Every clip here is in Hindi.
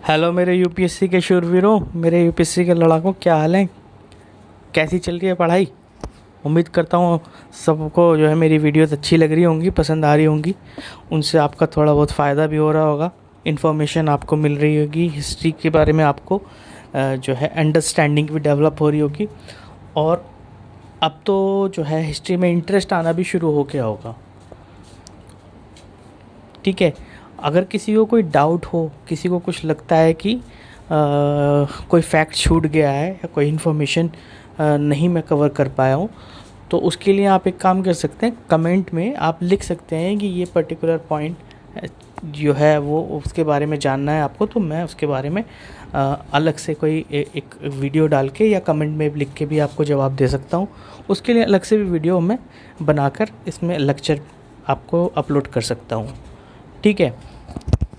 हेलो मेरे यूपीएससी के शूरवीरों, मेरे यूपीएससी के लड़ाकों, क्या हाल है? कैसी चल रही है पढ़ाई? उम्मीद करता हूँ सबको जो है मेरी वीडियोस अच्छी लग रही होंगी, पसंद आ रही होंगी। उनसे आपका थोड़ा बहुत फ़ायदा भी हो रहा होगा, इन्फॉर्मेशन आपको मिल रही होगी, हिस्ट्री के बारे में आपको जो है अंडरस्टैंडिंग भी डेवलप हो रही होगी। और अब तो जो है हिस्ट्री में इंटरेस्ट आना भी शुरू हो गया होगा। ठीक है, अगर किसी को कोई डाउट हो, किसी को कुछ लगता है कि कोई फैक्ट छूट गया है या कोई इन्फॉर्मेशन नहीं मैं कवर कर पाया हूँ, तो उसके लिए आप एक काम कर सकते हैं, कमेंट में आप लिख सकते हैं कि ये पर्टिकुलर पॉइंट जो है वो उसके बारे में जानना है आपको, तो मैं उसके बारे में अलग से कोई एक वीडियो डाल के या कमेंट में लिख के भी आपको जवाब दे सकता हूँ। उसके लिए अलग से भी वीडियो मैं बनाकर इसमें लेक्चर आपको अपलोड कर सकता हूँ। ठीक है,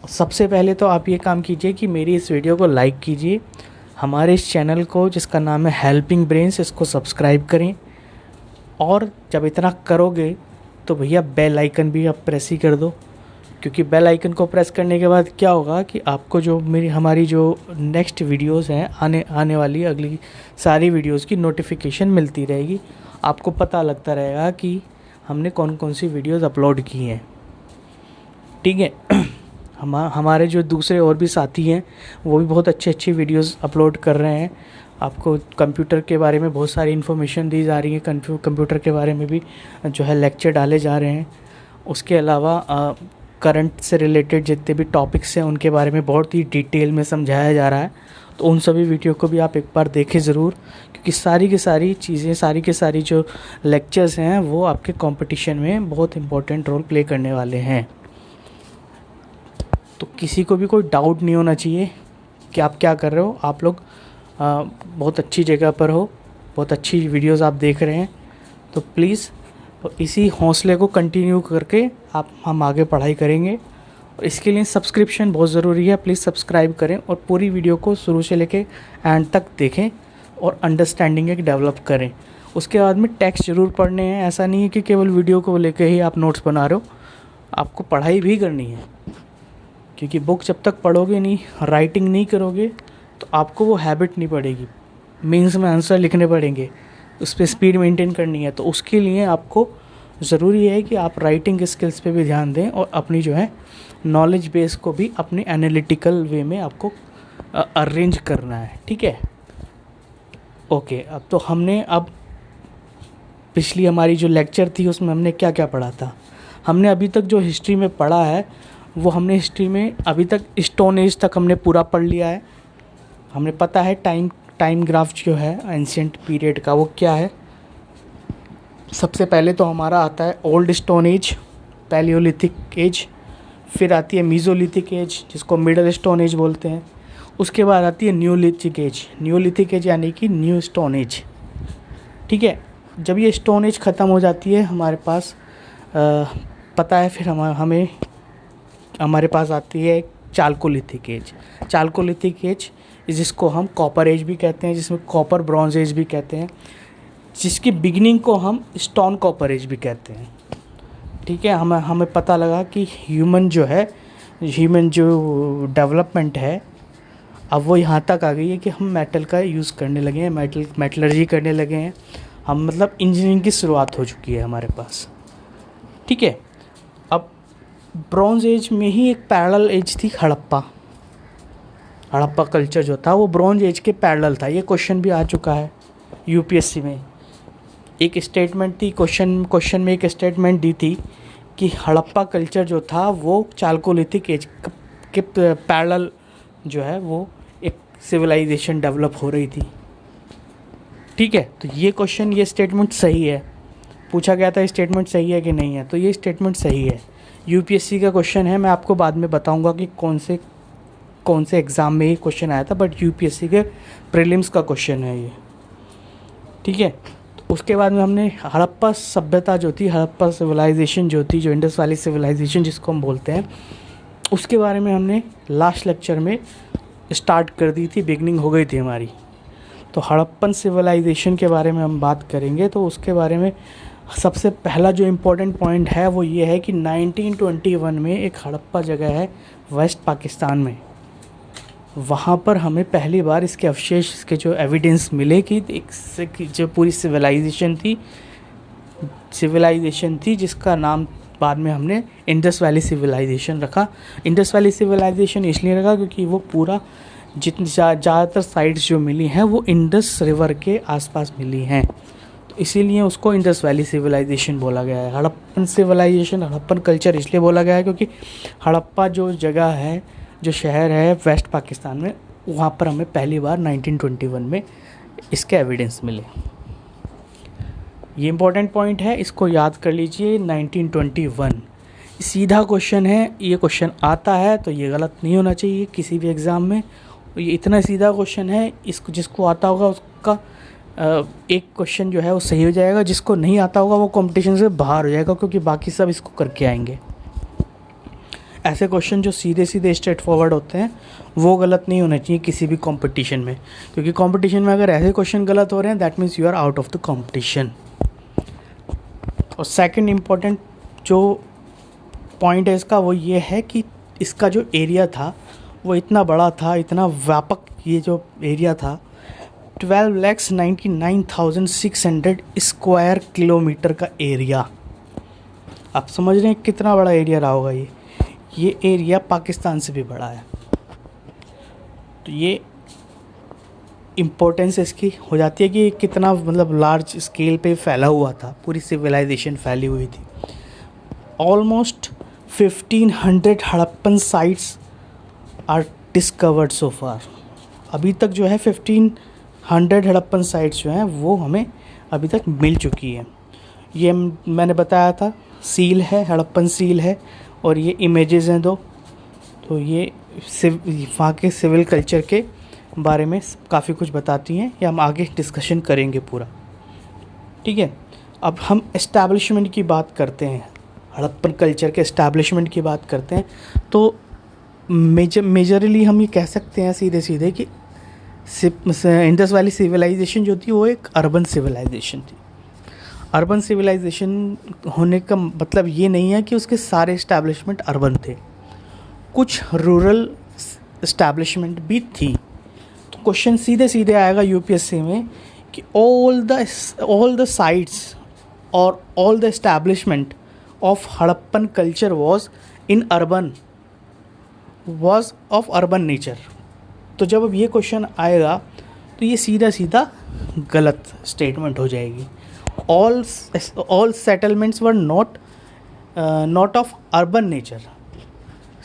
सबसे पहले तो आप ये काम कीजिए कि मेरी इस वीडियो को लाइक कीजिए, हमारे इस चैनल को जिसका नाम है हेल्पिंग ब्रेन्स, इसको सब्सक्राइब करें। और जब इतना करोगे तो भैया बेल आइकन भी आप प्रेस ही कर दो, क्योंकि बेल आइकन को प्रेस करने के बाद क्या होगा कि आपको जो हमारी जो नेक्स्ट वीडियोस हैं, आने वाली अगली सारी वीडियोस की नोटिफिकेशन मिलती रहेगी। आपको पता लगता रहेगा कि हमने कौन कौन सी वीडियोस अपलोड की हैं। ठीक है, हमारे जो दूसरे और भी साथी हैं वो भी बहुत अच्छी अच्छी वीडियोस अपलोड कर रहे हैं। आपको कंप्यूटर के बारे में बहुत सारी इन्फॉर्मेशन दी जा रही है, कंप्यूटर के बारे में भी जो है लेक्चर डाले जा रहे हैं। उसके अलावा करंट से रिलेटेड जितने भी टॉपिक्स हैं उनके बारे में बहुत ही डिटेल में समझाया जा रहा है। तो उन सभी वीडियो को भी आप एक बार देखें ज़रूर, क्योंकि सारी की सारी चीज़ें, सारी की सारी जो लेक्चर्स हैं वो आपके कंपटीशन में बहुत इंपॉर्टेंट रोल प्ले करने वाले हैं। तो किसी को भी कोई डाउट नहीं होना चाहिए कि आप क्या कर रहे हो। आप लोग बहुत अच्छी जगह पर हो, बहुत अच्छी वीडियोस आप देख रहे हैं, तो प्लीज़ इसी हौसले को कंटिन्यू करके हम आगे पढ़ाई करेंगे। और इसके लिए सब्सक्रिप्शन बहुत ज़रूरी है, प्लीज़ सब्सक्राइब करें और पूरी वीडियो को शुरू से लेके एंड तक देखें और अंडरस्टैंडिंग एक डेवलप करें। उसके बाद में टेक्स्ट ज़रूर पढ़ने हैं, ऐसा नहीं है कि केवल वीडियो को लेकर ही आप नोट्स बना रहे हो, आपको पढ़ाई भी करनी है। क्योंकि बुक जब तक पढ़ोगे नहीं, राइटिंग नहीं करोगे, तो आपको वो हैबिट नहीं पड़ेगी। मेंस में आंसर लिखने पड़ेंगे, उस पर स्पीड मेंटेन करनी है, तो उसके लिए आपको ज़रूरी है कि आप राइटिंग स्किल्स पे भी ध्यान दें और अपनी जो है नॉलेज बेस को भी अपने एनालिटिकल वे में आपको अरेंज करना है। ठीक है, ओके। अब तो हमने पिछली हमारी जो लेक्चर थी उसमें हमने क्या क्या पढ़ा था। हमने अभी तक जो हिस्ट्री में पढ़ा है वो हमने हिस्ट्री में अभी तक स्टोन एज तक हमने पूरा पढ़ लिया है। हमें पता है टाइम ग्राफ जो है एंशिएंट पीरियड का वो क्या है। सबसे पहले तो हमारा आता है old stone age, palaeolithic age, फिर आती है मीज़ोलिथिक एज जिसको मिडल स्टोन एज बोलते हैं। उसके बाद आती है न्यूलिथिक एज, न्यूलिथिक एज यानी कि न्यू स्टोन एज। ठीक है, जब ये स्टोन एज ख़त्म हो जाती है हमारे पास पता है, फिर हमारे पास आती है चालकोलिथिक एज। चालकोलिथिक एज जिसको हम कॉपर एज भी कहते हैं, जिसमें कॉपर ब्रॉन्ज एज भी कहते हैं, जिसकी बिगिनिंग को हम स्टोन कॉपर एज भी कहते हैं। ठीक है, हमें पता लगा कि ह्यूमन जो डेवलपमेंट है अब वो यहाँ तक आ गई है कि हम मेटल का यूज़ करने लगे हैं, मेटलर्जी करने लगे हैं हम, मतलब इंजीनियरिंग की शुरुआत हो चुकी है हमारे पास। ठीक है, अब ब्रॉन्ज एज में ही एक पैरेलल एज थी हड़प्पा कल्चर जो था वो ब्रॉन्ज एज के पैरेलल था। ये क्वेश्चन भी आ चुका है यूपीएससी में। एक स्टेटमेंट थी, क्वेश्चन में एक स्टेटमेंट दी थी कि हड़प्पा कल्चर जो था वो चालकोलिथिक एज के पैरेलल जो है वो एक सिविलाइजेशन डेवलप हो रही थी। ठीक है, तो ये क्वेश्चन, ये स्टेटमेंट सही है, पूछा गया था ये स्टेटमेंट सही है कि नहीं है, तो ये स्टेटमेंट सही है। यूपीएससी का क्वेश्चन है, मैं आपको बाद में बताऊंगा कि कौन से एग्ज़ाम में ये क्वेश्चन आया था, बट यूपीएससी के प्रीलिम्स का क्वेश्चन है ये। ठीक है, तो उसके बाद में हमने हड़प्पा सभ्यता जो थी, हड़प्पा सिविलाइजेशन जो थी, जो इंडस वैली सिविलाइजेशन जिसको हम बोलते हैं, उसके बारे में हमने लास्ट लेक्चर में स्टार्ट कर दी थी, बिगनिंग हो गई थी हमारी। तो हड़प्पन सिविलाइजेशन के बारे में हम बात करेंगे। तो उसके बारे में सबसे पहला जो इम्पोर्टेंट पॉइंट है वो ये है कि 1921 में एक हड़प्पा जगह है वेस्ट पाकिस्तान में। वहाँ पर हमें पहली बार इसके अवशेष, इसके जो एविडेंस मिले कि जो पूरी सिविलाइजेशन थी जिसका नाम बाद में हमने इंडस वैली सिविलाइजेशन रखा। इंडस वैली सिविलाइजेशन इसलिए रखा क्योंकि वो पूरा जितनी ज़्यादातर साइट्स जो मिली हैं वो इंडस रिवर के आसपास मिली हैं, तो इसीलिए उसको इंडस वैली सिविलाइजेशन बोला गया है। हड़प्पन सिविलाइजेशन, हड़प्पन कल्चर इसलिए बोला गया है क्योंकि हड़प्पा जो जगह है, जो शहर है वेस्ट पाकिस्तान में, वहाँ पर हमें पहली बार 1921 में इसके एविडेंस मिले। ये इम्पोर्टेंट पॉइंट है, इसको याद कर लीजिए। 1921 सीधा क्वेश्चन है, ये क्वेश्चन आता है तो ये गलत नहीं होना चाहिए किसी भी एग्ज़ाम में। ये इतना सीधा क्वेश्चन है, इसको जिसको आता होगा उसका एक क्वेश्चन जो है वो सही हो जाएगा, जिसको नहीं आता होगा वो कंपटीशन से बाहर हो जाएगा क्योंकि बाकी सब इसको करके आएंगे। ऐसे क्वेश्चन जो सीधे सीधे स्ट्रेट फॉरवर्ड होते हैं वो गलत नहीं होना चाहिए किसी भी कंपटीशन में, क्योंकि कंपटीशन में अगर ऐसे क्वेश्चन गलत हो रहे हैं that means you are out of the competition. और सेकंड इम्पोर्टेंट जो पॉइंट है इसका वो ये है कि इसका जो एरिया था वो इतना बड़ा था, इतना व्यापक ये जो एरिया था, 12,99,600 स्क्वायर किलोमीटर का एरिया। आप समझ रहे हैं कितना बड़ा एरिया रहा होगा ये एरिया पाकिस्तान से भी बड़ा है। तो ये इम्पोर्टेंस इसकी हो जाती है कि कितना मतलब लार्ज स्केल पे फैला हुआ था, पूरी सिविलाइजेशन फैली हुई थी। Almost 1500 Harappan sites are discovered so far. अभी तक जो है 1500 हड़प्पन साइट्स जो हैं वो हमें अभी तक मिल चुकी है। ये मैंने बताया था सील है, हड़प्पन सील है, और ये इमेजेस हैं दो, तो ये वहाँ के सिविल कल्चर के बारे में काफ़ी कुछ बताती हैं, या हम आगे डिस्कशन करेंगे पूरा। ठीक है, अब हम एस्टैब्लिशमेंट की बात करते हैं, हड़प्पन कल्चर के एस्टैब्लिशमेंट की बात करते हैं। तो मेजरली हम ये कह सकते हैं सीधे सीधे कि इंडस वैली सिविलाइजेशन जो थी वो एक अर्बन सिविलाइजेशन थी। अर्बन सिविलाइजेशन होने का मतलब ये नहीं है कि उसके सारे इस्टेब्लिशमेंट अर्बन थे, कुछ रूरल इस्टेब्लिशमेंट भी थी। तो क्वेश्चन सीधे सीधे आएगा यूपीएससी में कि ऑल द साइट्स और all the establishment of Harappan culture was of urban nature. तो जब अब ये क्वेश्चन आएगा तो ये सीधा सीधा गलत स्टेटमेंट हो जाएगी। All settlements were not of urban nature,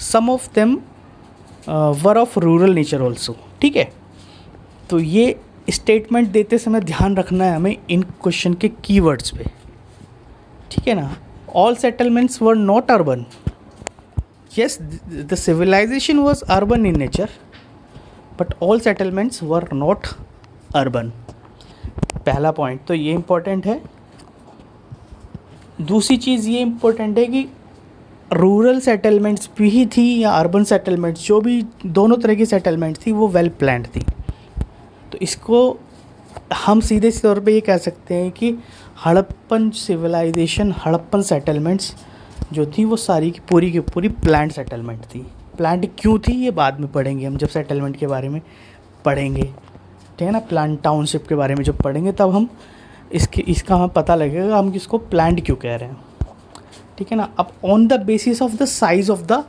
some of them were of rural nature also. ठीक है, तो ये स्टेटमेंट देते समय ध्यान रखना है हमें इन क्वेश्चन के कीवर्ड्स पे। ठीक है ना, all settlements were not urban, yes the civilization was urban in nature but all settlements were not urban। पहला पॉइंट तो ये इम्पोर्टेंट है। दूसरी चीज़ ये इम्पोर्टेंट है कि रूरल सेटलमेंट्स भी थी या अर्बन सेटलमेंट्स, जो भी दोनों तरह की सेटलमेंट्स थी वो वेल प्लान्ड थी। तो इसको हम सीधे तौर पे ये कह सकते हैं कि हड़प्पन सिविलाइजेशन, हड़प्पन सेटलमेंट्स जो थी वो सारी की पूरी प्लान्ड सेटलमेंट थी। प्लान्ड क्यों थी ये बाद में पढ़ेंगे हम, जब सेटलमेंट के बारे में पढ़ेंगे, ठीक है ना, प्लान्ड टाउनशिप के बारे में जब पढ़ेंगे तब हम इसका हमें पता लगेगा हम किसको प्लान्ड क्यों कह रहे हैं। ठीक है ना। अब on the basis of the size of the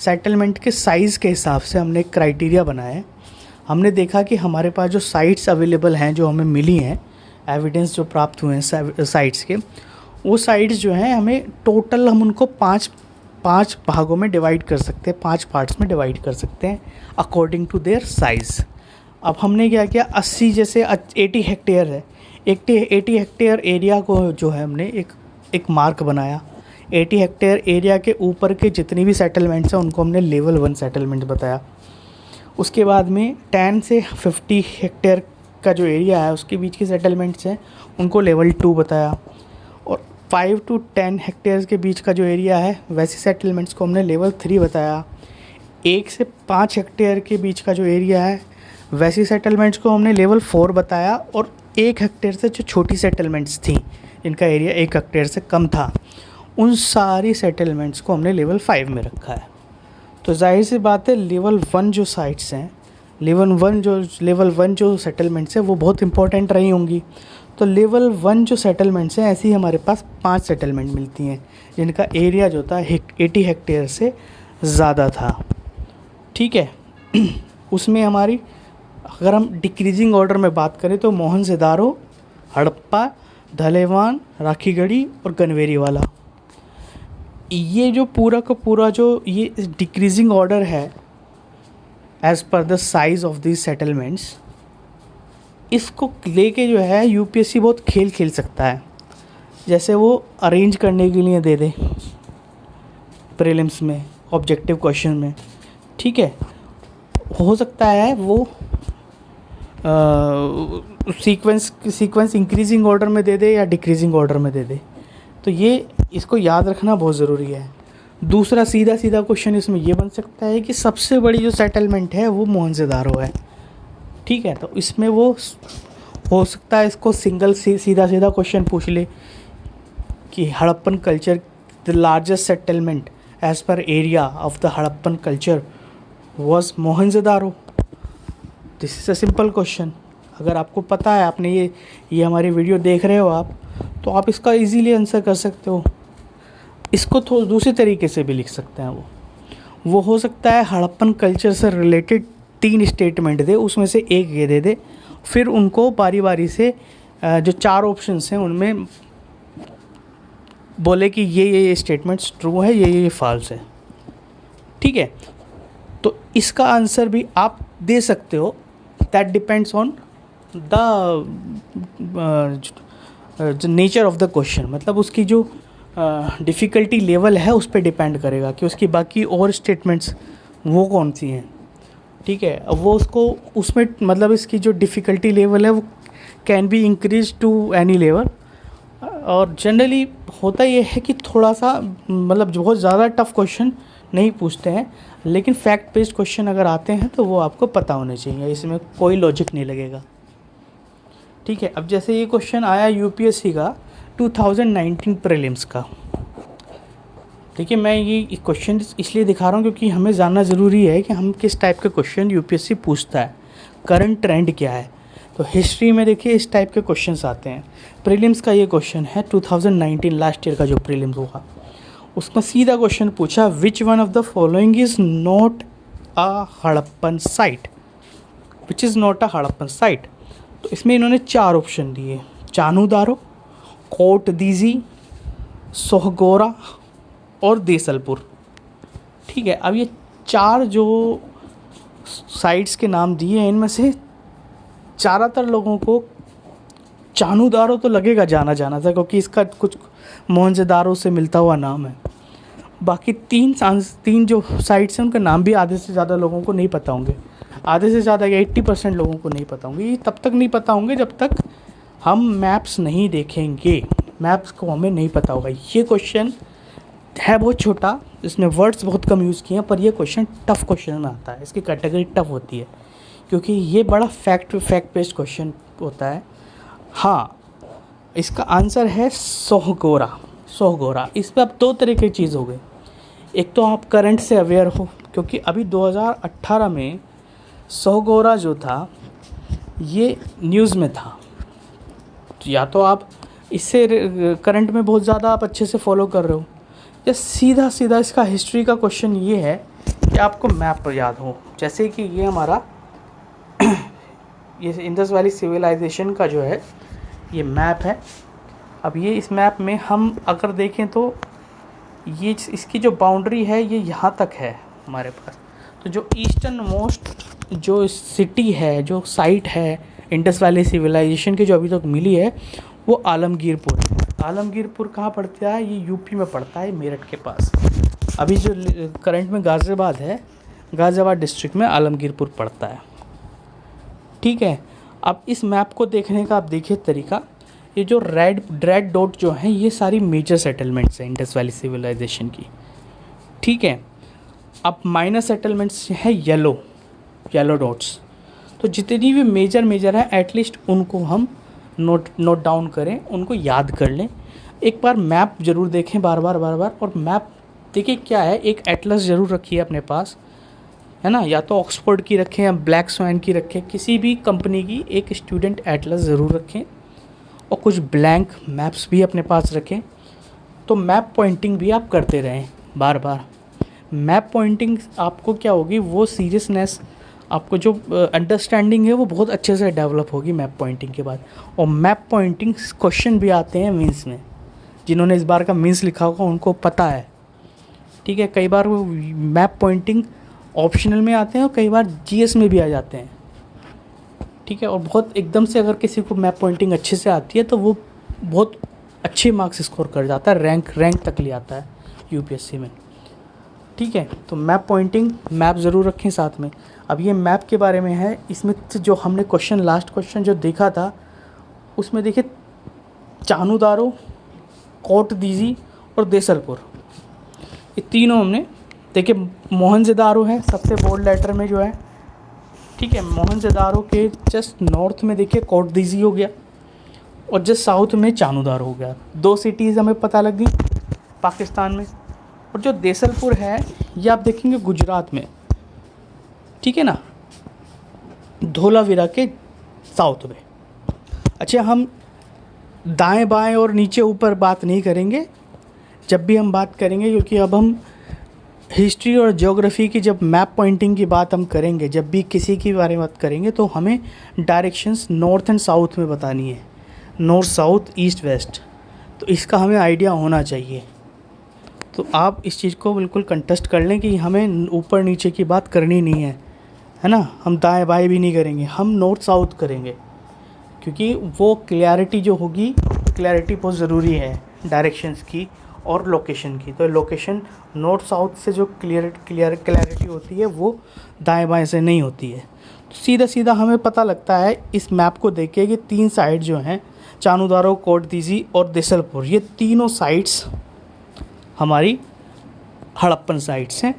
settlement के साइज़ के हिसाब से हमने एक क्राइटेरिया बनाया है। हमने देखा कि हमारे पास जो साइट्स अवेलेबल हैं, जो हमें मिली हैं, एविडेंस जो प्राप्त हुए हैं साइट्स के, वो साइट्स जो हैं हमें टोटल हम उनको पाँच भागों में डिवाइड कर सकते हैं, 5 पार्ट्स में डिवाइड कर सकते हैं अकॉर्डिंग टू देयर साइज़। अब हमने क्या किया, 80 जैसे 80 हेक्टेयर है, 80 हेक्टेयर एरिया को जो है हमने एक मार्क बनाया। 80 हेक्टेयर एरिया के ऊपर के जितनी भी सेटलमेंट्स हैं उनको हमने लेवल 1 सेटलमेंट बताया। उसके बाद में 10 से 50 हेक्टेयर का जो एरिया है उसके बीच के सेटलमेंट्स हैं उनको लेवल 2 बताया, और 5 to 10 हेक्टेयर्स के बीच का जो एरिया है वैसे सेटलमेंट्स को हमने लेवल 3 बताया। 1 से 5 हेक्टेयर के बीच का जो एरिया है वैसी सेटलमेंट्स को हमने लेवल 4 बताया, और 1 हेक्टेयर से जो छोटी सेटलमेंट्स थी जिनका एरिया 1 हेक्टेयर से कम था उन सारी सेटलमेंट्स को हमने लेवल 5 में रखा है। तो जाहिर सी बात है लेवल 1 जो साइट्स हैं, लेवल वन जो सेटलमेंट्स हैं वो बहुत इंपॉर्टेंट रही होंगी। तो लेवल 1 जो सेटलमेंट्स हैं ऐसी हमारे पास 5 सेटलमेंट मिलती हैं जिनका एरिया जो था 80 हेक्टेयर से ज़्यादा था। ठीक है। उसमें हमारी अगर हम डिक्रीजिंग ऑर्डर में बात करें तो मोहनजोदारो, हड़प्पा, धलेवान, राखीगढ़ी और गनवेरी वाला, ये जो पूरा का पूरा जो ये डिक्रीजिंग ऑर्डर है as per the size of this settlements, इसको लेके जो है यूपीएससी बहुत खेल खेल सकता है। जैसे वो अरेंज करने के लिए दे दे प्रीलिम्स में, ऑब्जेक्टिव क्वेश्चन में। ठीक है, हो सकता है वो सीक्वेंस इंक्रीजिंग ऑर्डर में दे दे या डिक्रीजिंग ऑर्डर में दे दे। तो ये इसको याद रखना बहुत ज़रूरी है। दूसरा सीधा क्वेश्चन इसमें ये बन सकता है कि सबसे बड़ी जो सेटलमेंट है वो मोहनजोदारो है। ठीक है, तो इसमें वो हो सकता है इसको सिंगल सीधा क्वेश्चन पूछ ले कि Harappan culture, the largest settlement as per area of the Harappan culture was Mohenjodaro. This is a simple question. अगर आपको पता है, आपने ये हमारी वीडियो देख रहे हो आप, तो आप इसका इजीली आंसर कर सकते हो। इसको थोड़ा दूसरे तरीके से भी लिख सकते हैं। वो हो सकता है हड़प्पन कल्चर से रिलेटेड 3 स्टेटमेंट दे, उसमें से एक ये दे दे, फिर उनको बारी बारी से जो 4 ऑप्शंस हैं उनमें बोले कि ये स्टेटमेंट्स ट्रू है, ये फॉल्स है। ठीक है, तो इसका आंसर भी आप दे सकते हो। That depends on the nature of the question, मतलब उसकी जो डिफ़िकल्टी लेवल है उस पर डिपेंड करेगा कि उसकी बाकी और स्टेटमेंट्स वो कौन सी हैं। ठीक है, अब वो उसको उसमें मतलब इसकी जो डिफ़िकल्टी लेवल है वो can be increase to any level. और जनरली होता ये है कि थोड़ा सा मतलब बहुत ज़्यादा टफ क्वेश्चन नहीं पूछते हैं, लेकिन फैक्ट बेस्ड क्वेश्चन अगर आते हैं तो वो आपको पता होने चाहिए, इसमें कोई लॉजिक नहीं लगेगा। ठीक है, अब जैसे ये क्वेश्चन आया यूपीएससी का 2019 प्रीलिम्स का। देखिए, मैं ये क्वेश्चन इसलिए दिखा रहा हूँ क्योंकि हमें जानना ज़रूरी है कि हम किस टाइप के क्वेश्चन यूपीएससी पूछता है, करंट ट्रेंड क्या है। तो हिस्ट्री में देखिए इस टाइप के क्वेश्चंस आते हैं। प्रीलिम्स का ये क्वेश्चन है 2019 लास्ट ईयर का जो प्रीलिम्स हुआ, उसमें सीधा क्वेश्चन पूछा, which one of the following is not a Harappan site, which is not a Harappan site. तो इसमें इन्होंने 4 ऑप्शन दिए, चानूदारो, कोट दीजी, सोहगोरा और देसलपुर। ठीक है, अब ये 4 जो साइट्स के नाम दिए हैं, इनमें से ज़्यादातर लोगों को चानूदारो तो लगेगा जाना था, क्योंकि इसका कुछ मोहनजोदारो से मिलता हुआ नाम है। बाकी 3 जो साइट्स हैं उनका नाम भी आधे से ज़्यादा लोगों को नहीं पता होंगे, आधे से ज़्यादा 80% लोगों को नहीं पता होंगे। ये तब तक नहीं पता होंगे जब तक हम मैप्स नहीं देखेंगे, मैप्स को हमें नहीं पता होगा। ये क्वेश्चन है बहुत छोटा, इसमें वर्ड्स बहुत कम यूज़ किए हैं, पर यह क्वेश्चन टफ क्वेश्चन में आता है, इसकी कैटेगरी टफ होती है क्योंकि ये बड़ा फैक्ट बेस्ड क्वेश्चन होता है। हाँ, इसका आंसर है सोहगोरा। इस पर अब 2 तरह की चीज़ हो गई। एक तो आप करंट से अवेयर हो, क्योंकि अभी 2018 में सोहगोरा जो था ये न्यूज़ में था। तो या तो आप इससे करंट में बहुत ज़्यादा आप अच्छे से फॉलो कर रहे हो, या सीधा इसका हिस्ट्री का क्वेश्चन ये है कि आपको मैप याद हो। जैसे कि ये हमारा ये इंडस वैली सिविलाइजेशन का जो है ये मैप है। अब ये इस मैप में हम अगर देखें तो ये इसकी जो बाउंड्री है ये यहाँ तक है हमारे पास। तो जो ईस्टर्न मोस्ट जो सिटी है, जो साइट है इंडस वैली सिविलाइजेशन की जो अभी तक मिली है, वो आलमगीरपुर। आलमगीरपुर कहाँ पड़ता है? ये यूपी में पड़ता है, मेरठ के पास। अभी जो करंट में गाज़ियाबाद है, गाज़ियाबाद डिस्ट्रिक्ट में आलमगीरपुर पड़ता है। ठीक है, अब इस मैप को देखने का आप देखिए तरीका, ये जो रेड डॉट जो हैं ये सारी मेजर सेटलमेंट्स हैं इंडस वैली सिविलाइजेशन की। ठीक है, अब माइनर सेटलमेंट्स हैं येलो डॉट्स। तो जितनी भी मेजर हैं एटलीस्ट उनको हम नोट डाउन करें, उनको याद कर लें। एक बार मैप ज़रूर देखें बार बार, और मैप देखिए क्या है, एक एटलस ज़रूर रखिए अपने पास, है ना, या तो ऑक्सफोर्ड की रखें या ब्लैक स्वान की रखें, किसी भी कंपनी की एक स्टूडेंट एटलस ज़रूर रखें, और कुछ ब्लैंक मैप्स भी अपने पास रखें। तो मैप पॉइंटिंग भी आप करते रहें बार बार। मैप पॉइंटिंग आपको क्या होगी, वो सीरियसनेस, आपको जो अंडरस्टैंडिंग है वो बहुत अच्छे से डेवलप होगी मैप पॉइंटिंग के बाद। और मैप पॉइंटिंग क्वेश्चन भी आते हैं मीन्स में, जिन्होंने इस बार का मीन्स लिखा होगा उनको पता है, ठीक है। कई बार वो मैप पॉइंटिंग ऑप्शनल में आते हैं और कई बार जीएस में भी आ जाते हैं, ठीक है। और बहुत एकदम से अगर किसी को मैप पॉइंटिंग अच्छे से आती है तो वो बहुत अच्छे मार्क्स स्कोर कर जाता है, रैंक तक ले आता है यूपीएससी में, ठीक है। तो मैप पॉइंटिंग, मैप ज़रूर रखें साथ में। अब ये मैप के बारे में है, इसमें जो हमने क्वेश्चन, लास्ट क्वेश्चन जो देखा था उसमें देखिए चानूदारो, कोटदीजी और देसलपुर, ये तीनों हमने देखिए। मोहनजोदारो है सबसे बोल्ड लेटर में जो है, ठीक है। मोहनजोदारो के जस्ट नॉर्थ में देखिए कोटदीजी हो गया, और जस्ट साउथ में चानूदारो हो गया। 2 सिटीज़ हमें पता लग गई पाकिस्तान में। और जो देसलपुर है ये आप देखेंगे गुजरात में, ठीक है ना, धोलावीरा के साउथ में। अच्छा, हम दाएं बाएं और नीचे ऊपर बात नहीं करेंगे जब भी हम बात करेंगे, क्योंकि अब हम हिस्ट्री और ज्योग्राफी की जब मैप पॉइंटिंग की बात हम करेंगे, जब भी किसी के बारे में बात करेंगे तो हमें डायरेक्शंस नॉर्थ एंड साउथ में बतानी है, नॉर्थ साउथ ईस्ट वेस्ट, तो इसका हमें आइडिया होना चाहिए। तो आप इस चीज़ को बिल्कुल कंटेस्ट कर लें कि हमें ऊपर नीचे की बात करनी नहीं है ना। हम दाएं बाएं भी नहीं करेंगे, हम नॉर्थ साउथ करेंगे, क्योंकि वो क्लैरिटी जो होगी, क्लैरिटी बहुत ज़रूरी है डायरेक्शंस की और लोकेशन की। तो लोकेशन नॉर्थ साउथ से जो क्लैरिटी होती है वो दाएं बाएं से नहीं होती है। तो सीधा सीधा हमें पता लगता है इस मैप को देख के कि 3 साइड जो हैं, चानूदारो, कोटदीजी और देसलपुर, ये तीनों साइट्स हमारी हड़प्पन साइट्स हैं।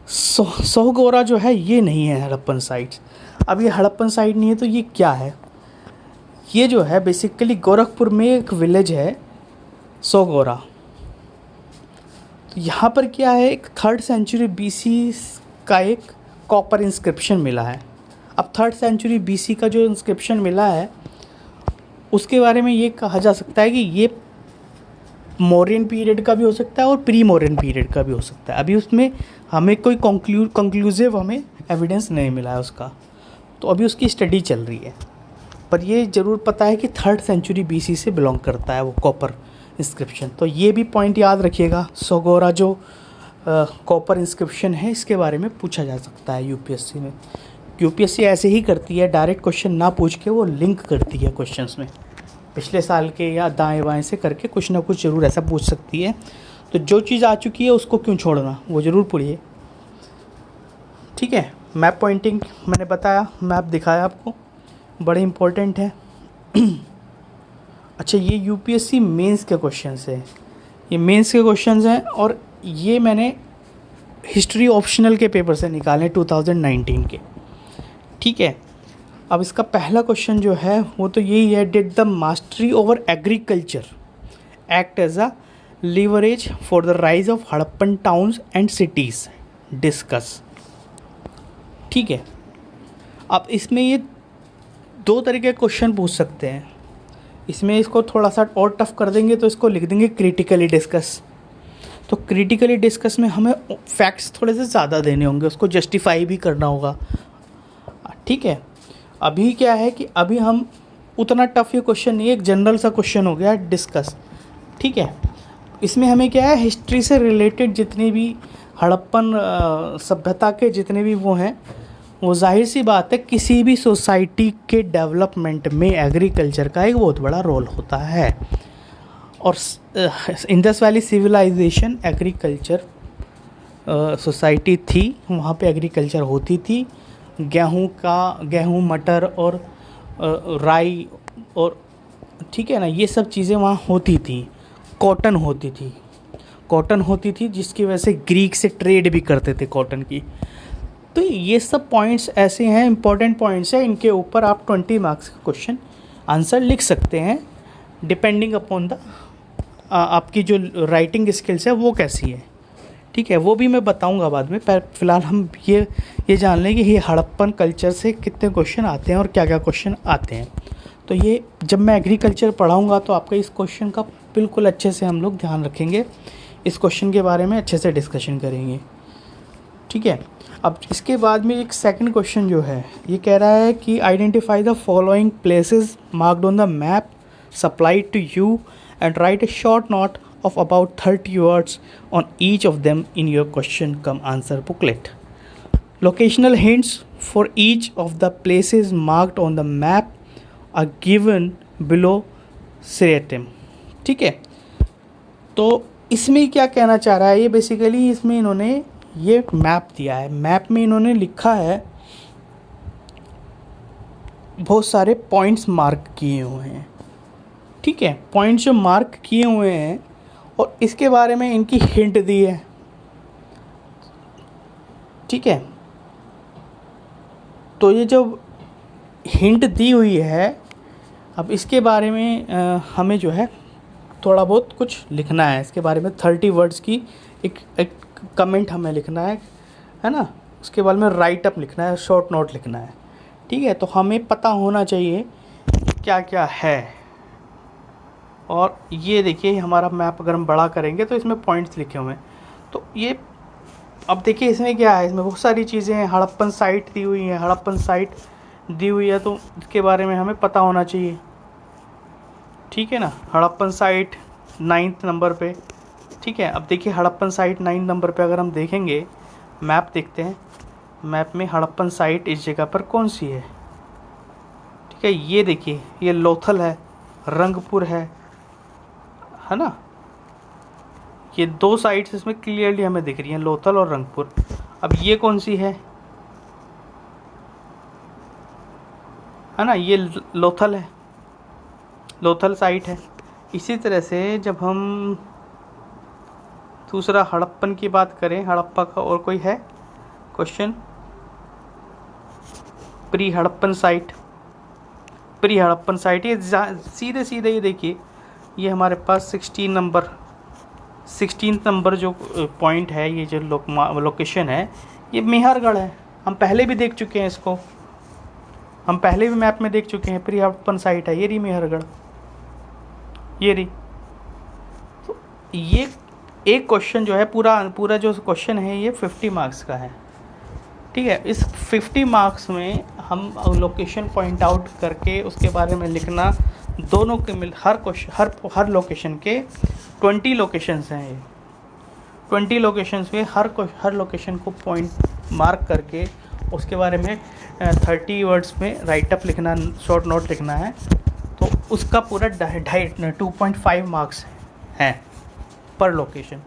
सोहगोरा जो है ये नहीं है हड़प्पन साइट्स। अब ये हड़प्पन साइट नहीं है तो ये क्या है, ये जो है बेसिकली गोरखपुर में एक विलेज है सोहगोरा। तो यहाँ पर क्या है, एक 3rd सेंचुरी बीसी का एक कॉपर इंस्क्रिप्शन मिला है। अब 3rd सेंचुरी बीसी का जो इंस्क्रिप्शन मिला है उसके बारे में ये कहा जा सकता है कि ये मौर्यन पीरियड का भी हो सकता है और प्री मौर्यन पीरियड का भी हो सकता है। अभी उसमें हमें कोई कंक्लूसिव हमें एविडेंस नहीं मिला है उसका, तो अभी उसकी स्टडी चल रही है। पर ये ज़रूर पता है कि 3rd सेंचुरी बीसी से बिलोंग करता है वो कॉपर इंस्क्रिप्शन। तो ये भी पॉइंट याद रखिएगा, सोगोरा जो कॉपर इंस्क्रिप्शन है इसके बारे में पूछा जा सकता है यूपीएससी में। यूपीएससी ऐसे ही करती है, डायरेक्ट क्वेश्चन ना पूछ के वो लिंक करती है क्वेश्चंस में, पिछले साल के या दाएं बाएं से करके कुछ ना कुछ ज़रूर ऐसा पूछ सकती है। तो जो चीज़ आ चुकी है उसको क्यों छोड़ना, वो ज़रूर पढ़िए, ठीक है। मैप पॉइंटिंग मैंने बताया, मैप दिखाया आपको, बड़े इम्पोर्टेंट है। अच्छा, ये यूपीएससी मेंस के क्वेश्चंस है, ये मेंस के क्वेश्चंस हैं और ये मैंने हिस्ट्री ऑप्शनल के पेपर से निकाले 2019 के, ठीक है। अब इसका पहला क्वेश्चन जो है वो तो यही है, did the mastery over agriculture act as a leverage for the rise of Harappan towns and cities, discuss, ठीक है। अब इसमें ये 2 तरीके के क्वेश्चन पूछ सकते हैं। इसमें इसको थोड़ा सा और टफ कर देंगे तो इसको लिख देंगे क्रिटिकली डिस्कस। तो क्रिटिकली डिस्कस में हमें फैक्ट्स थोड़े से ज़्यादा देने होंगे, उसको जस्टिफाई भी करना होगा, ठीक है। अभी क्या है कि अभी हम उतना टफ ये क्वेश्चन नहीं है, एक जनरल सा क्वेश्चन हो गया डिस्कस, ठीक है। इसमें हमें क्या है, हिस्ट्री से रिलेटेड जितने भी हड़प्पन सभ्यता के जितने भी वो हैं, वो जाहिर सी बात है किसी भी सोसाइटी के डेवलपमेंट में एग्रीकल्चर का एक बहुत बड़ा रोल होता है। और Indus valley civilisation agriculture society थी, वहाँ पे एग्रीकल्चर होती थी। गेहूँ, मटर और राई और, ठीक है ना, ये सब चीज़ें वहाँ होती थी। कॉटन होती थी जिसकी वजह से ग्रीक से ट्रेड भी करते थे कॉटन की। तो ये सब पॉइंट्स ऐसे हैं, इंपॉर्टेंट पॉइंट्स हैं, इनके ऊपर आप 20 मार्क्स का क्वेश्चन आंसर लिख सकते हैं, डिपेंडिंग अपॉन द आपकी जो राइटिंग स्किल्स है वो कैसी है, ठीक है, वो भी मैं बताऊंगा बाद में, पर फिलहाल हम ये जान लें कि ये हड़प्पन कल्चर से कितने क्वेश्चन आते हैं और क्या क्या क्वेश्चन आते हैं। तो ये जब मैं एग्रीकल्चर पढ़ाऊंगा तो आपका इस क्वेश्चन का बिल्कुल अच्छे से हम लोग ध्यान रखेंगे, इस क्वेश्चन के बारे में अच्छे से डिस्कशन करेंगे। ठीक है, अब इसके बाद में एक सेकंड क्वेश्चन जो है ये कह रहा है कि identify the following places marked on the map supplied to you and write a short note of about 30 words on each of them in your question come answer booklet. Locational hints for each of the places marked on the map are given below seriatim. ठीक है, तो इसमें क्या कहना चाह रहा है, ये बेसिकली इसमें इन्होंने ये मैप दिया है, मैप में इन्होंने लिखा है बहुत सारे पॉइंट्स मार्क किए हुए हैं। ठीक है, पॉइंट्स जो मार्क किए हुए हैं और इसके बारे में इनकी हिंट दी है। ठीक है, तो ये जो हिंट दी हुई है, अब इसके बारे में हमें जो है थोड़ा बहुत कुछ लिखना है इसके बारे में। 30 वर्ड्स की एक कमेंट हमें लिखना है ना, उसके बारे में राइट अप लिखना है, शॉर्ट नोट लिखना है। ठीक है, तो हमें पता होना चाहिए क्या क्या है। और ये देखिए हमारा मैप अगर हम बड़ा करेंगे तो इसमें पॉइंट्स लिखे हुए हैं। तो ये अब देखिए इसमें क्या है, इसमें बहुत सारी चीज़ें हैं, हड़प्पन साइट दी हुई है, हड़प्पन साइट दी हुई है, तो इसके बारे में हमें पता होना चाहिए। ठीक है ना, हड़प्पन साइट 9th नंबर पे। ठीक है, अब देखिए हड़प्पन साइट 9 नंबर पे अगर हम देखेंगे, मैप देखते हैं, मैप में हड़प्पन साइट इस जगह पर कौन सी है। ठीक है, ये देखिए ये लोथल है, रंगपुर है ना, ये दो साइट्स इसमें क्लियरली हमें दिख रही हैं, लोथल और रंगपुर। अब ये कौन सी है ना, ये लोथल है, लोथल साइट है। इसी तरह से जब हम दूसरा हड़प्पन की बात करें, हड़प्पा का और कोई है question, pre Harappan site, pre Harappan site, ये सीधे सीधे ये देखिए, ये हमारे पास 16 नंबर जो पॉइंट है, ये जो लोकेशन है, ये मेहरगढ़ है। हम पहले भी देख चुके हैं इसको, हम पहले भी मैप में देख चुके हैं, प्री हड़प्पन साइट है, ये रही मेहरगढ़, ये रही। तो ये एक क्वेश्चन जो है पूरा जो क्वेश्चन है ये 50 मार्क्स का है। ठीक है, इस 50 मार्क्स में हम लोकेशन पॉइंट आउट करके उसके बारे में लिखना, दोनों के मिल हर लोकेशन के 20 लोकेशंस हैं। ये 20 लोकेशंस में हर लोकेशन को पॉइंट मार्क करके उसके बारे में 30 वर्ड्स में राइट अप लिखना, शॉर्ट नोट लिखना है। तो उसका पूरा 2.5 मार्क्स हैं पर लोकेशन।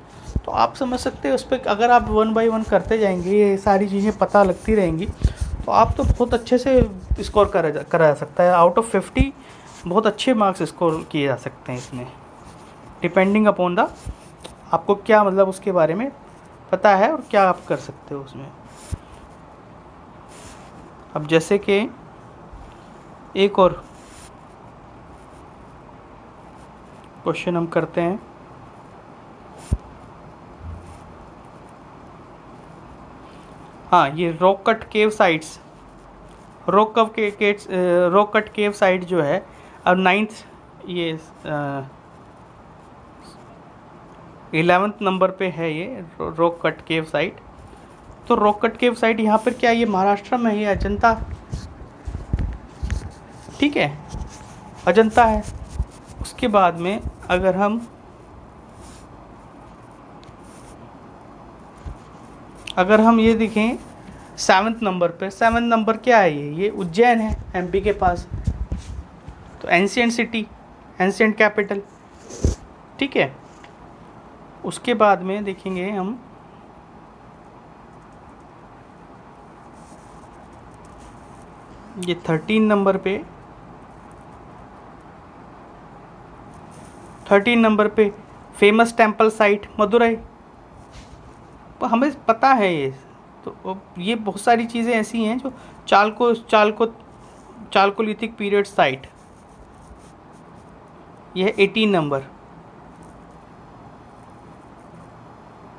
तो आप समझ सकते हैं उस पर अगर आप 1 बाय 1 करते जाएंगे, ये सारी चीज़ें पता लगती रहेंगी, तो आप तो बहुत अच्छे से स्कोर करा जा सकता है। आउट ऑफ 50 बहुत अच्छे मार्क्स स्कोर किए जा सकते हैं इसमें, डिपेंडिंग अपॉन द आपको क्या मतलब उसके बारे में पता है और क्या आप कर सकते हो उसमें। अब जैसे कि एक और क्वेश्चन हम करते हैं, हाँ, ये rock cut cave sites, rock cut cave site जो है, अब 9th ये 11th नंबर पे है ये रॉक कट केव साइट। तो रॉक कट केव साइट यहाँ पर क्या, ये महाराष्ट्र में है, अजंता। ठीक है, अजंता है। उसके बाद में अगर हम ये देखें 7th नंबर पे, 7th नंबर क्या है, ये उज्जैन है, एमपी के पास। तो एंशिएंट सिटी, एंशिएंट कैपिटल। ठीक है, उसके बाद में देखेंगे हम ये 13 नंबर पे, 13 नंबर पे फेमस टेम्पल साइट मदुरई। तो हमें पता है ये, तो ये बहुत सारी चीज़ें ऐसी हैं जो चालकोलिथिक पीरियड साइट, ये है 18 नंबर।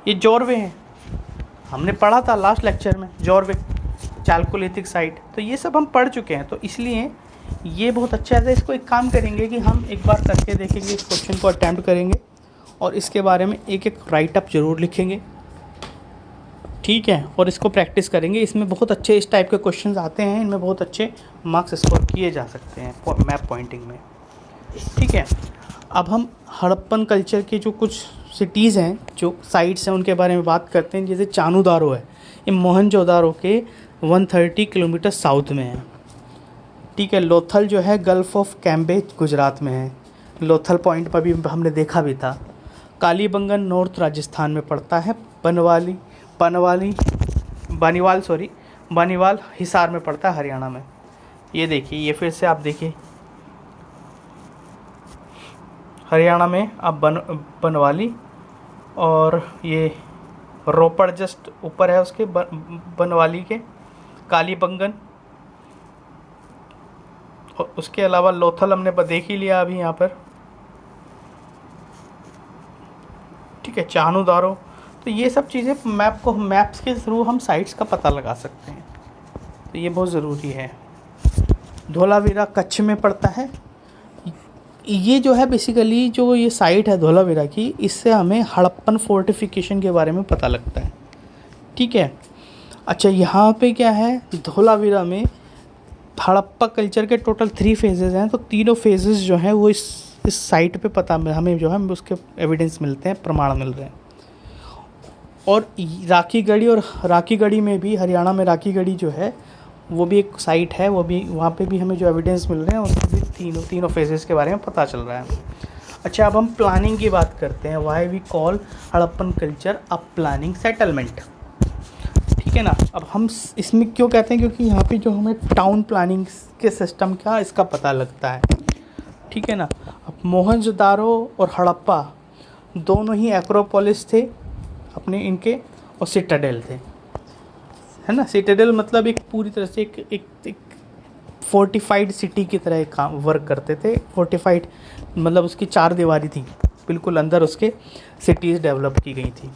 ये जॉर्वे हैं, हमने पढ़ा था लास्ट लेक्चर में जॉर्वे, चाल्कोलिथिक साइट, तो ये सब हम पढ़ चुके हैं, तो इसलिए ये बहुत अच्छा है। इसको एक काम करेंगे कि हम एक बार करके देखेंगे, इस क्वेश्चन को अटैम्प्ट करेंगे और इसके बारे में एक एक राइट अप ज़रूर लिखेंगे, ठीक है, और इसको प्रैक्टिस करेंगे। इसमें बहुत अच्छे इस टाइप के क्वेश्चंस आते हैं, इनमें बहुत अच्छे मार्क्स स्कोर किए जा सकते हैं मैप पॉइंटिंग में, ठीक है। अब हम हड़प्पन कल्चर के जो कुछ सिटीज़ हैं, जो साइट्स हैं, उनके बारे में बात करते हैं। जैसे चानूदारो है, ये मोहनजोदारो के 130 किलोमीटर साउथ में है, ठीक है। लोथल जो है गल्फ़ ऑफ कैम्बे गुजरात में है, लोथल पॉइंट पर भी हमने देखा भी था। कालीबंगन नॉर्थ राजस्थान में पड़ता है। बानीवाल हिसार में पड़ता है हरियाणा में। ये देखिए, ये फिर से आप देखिए, हरियाणा में अब बनवाली, और ये रोपड़ जस्ट ऊपर है उसके, बनवाली के, कालीबंगन, और उसके अलावा लोथल हमने देख ही लिया अभी यहाँ पर, ठीक है, चानूदारो। तो ये सब चीज़ें मैप्स के थ्रू हम साइट्स का पता लगा सकते हैं, तो ये बहुत ज़रूरी है। धोलावीरा कच्छ में पड़ता है। ये जो है बेसिकली जो ये साइट है धोलावीरा की, इससे हमें हड़प्पन फोर्टिफिकेशन के बारे में पता लगता है, ठीक है। अच्छा, यहाँ पे क्या है, धोलावीरा में हड़प्पा कल्चर के टोटल 3 फेजेज़ हैं, तो तीनों फेजेज़ जो हैं वो इस साइट पे हमें जो है उसके एविडेंस मिलते हैं, प्रमाण मिल रहे हैं। और राखी गढ़ी में भी, हरियाणा में राखी गढ़ी जो है वो भी एक साइट है, वो भी वहाँ पे भी हमें जो एविडेंस मिल रहे हैं उसमें भी तीनों फेजेस के बारे में पता चल रहा है। अच्छा, अब हम प्लानिंग की बात करते हैं। Why we call Harappan culture a planning settlement, ठीक है ना। अब हम इसमें क्यों कहते हैं, क्योंकि यहाँ पे जो हमें टाउन प्लानिंग के सिस्टम का इसका पता लगता है, ठीक है ना। अब मोहनजोदारो और हड़प्पा दोनों ही एक्रोपोलिस थे अपने इनके, और सिटाडेल थे, है ना। सिटाडेल मतलब एक पूरी तरह से एक फोर्टिफाइड सिटी की तरह काम वर्क करते थे। फोर्टिफाइड मतलब उसकी 4 दीवारी थी, बिल्कुल अंदर उसके सिटीज़ डेवलप की गई थी,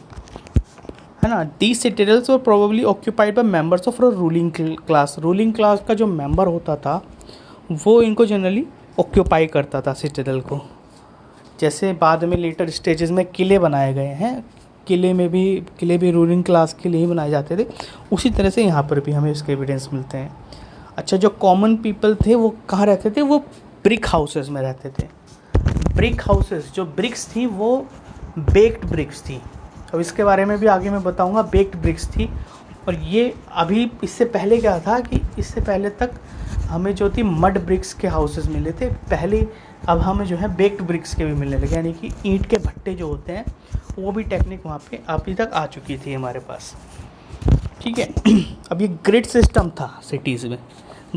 है ना। These citadels were probably occupied by members of ruling class. Ruling class का जो मेंबर होता था वो इनको जनरली ऑक्यूपाई करता था सिटाडेल को। जैसे बाद में लेटर स्टेजेस में किले बनाए गए हैं, किले भी रूलिंग क्लास के लिए ही बनाए जाते थे, उसी तरह से यहाँ पर भी हमें इसके एविडेंस मिलते हैं। अच्छा, जो कॉमन पीपल थे वो कहाँ रहते थे, वो ब्रिक हाउसेस में रहते थे। ब्रिक हाउसेस, जो ब्रिक्स थी वो बेक्ड ब्रिक्स थी, अब इसके बारे में भी आगे मैं बताऊँगा। बेक्ड ब्रिक्स थी, और ये अभी इससे पहले क्या था कि इससे पहले तक हमें जो थी मड ब्रिक्स के हाउसेस मिले थे पहले, अब हमें जो है बेक्ड ब्रिक्स के भी मिलने लगे, यानी कि ईंट के भट्टे जो होते हैं वो भी टेक्निक वहाँ पे अभी तक आ चुकी थी हमारे पास, ठीक है। अब ये ग्रिड सिस्टम था सिटीज़ में,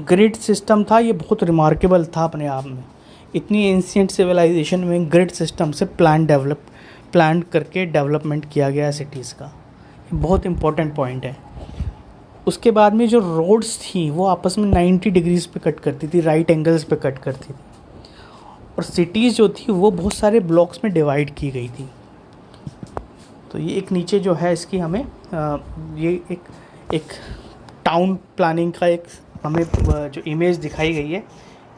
ग्रिड सिस्टम था, ये बहुत रिमार्केबल था अपने आप में। इतनी एंशिएंट सिविलाइजेशन में ग्रिड सिस्टम से प्लान करके डेवलपमेंट किया गया है सिटीज़ का, ये बहुत इंपॉर्टेंट पॉइंट है। उसके बाद में जो रोड्स थी वो आपस में 90 डिग्रीज पे कट करती थी, राइट एंगल्स पे कट करती थी, और सिटीज़ जो थी वो बहुत सारे ब्लॉक्स में डिवाइड की गई थी। तो ये एक नीचे जो है इसकी हमें ये एक टाउन प्लानिंग का एक हमें जो इमेज दिखाई गई है,